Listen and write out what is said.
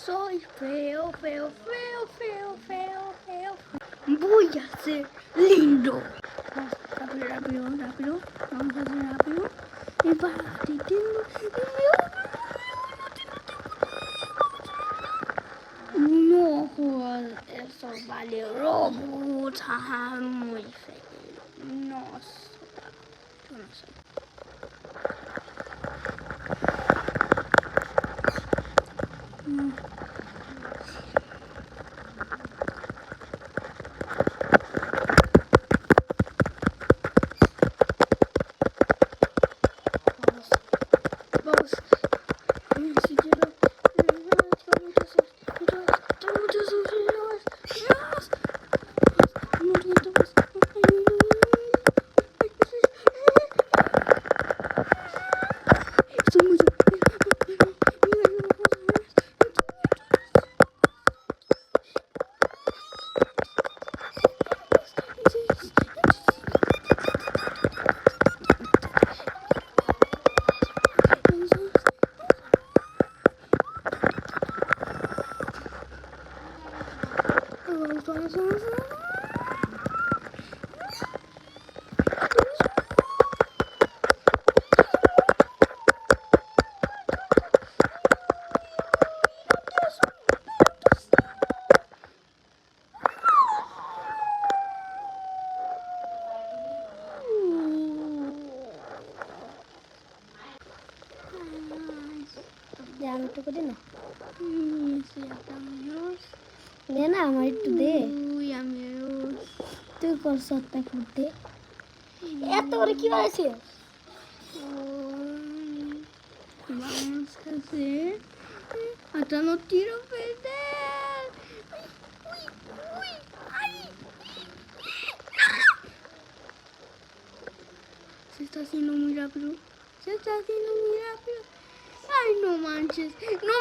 Soy feo, feo, feo, feo, feo, feo. Voy a ser lindo. Rápido, rápido, rápido. Vamos a hacer rápido. Y para ti tengo... No jodas, eso vale robo. Muy feo. No sé. Yo no sé. Vamos. Si quiero. আমি একটু করি না Yes, দে না আমার একটু দে uy, amigos. তুই কর সত্তা করতে এত করে কি হয়েছে Vamos a hacer hasta no tiro perder. Uy, uy, ay. Se está haciendo muy rápido. Se está haciendo muy rápido. Ay, no manches. No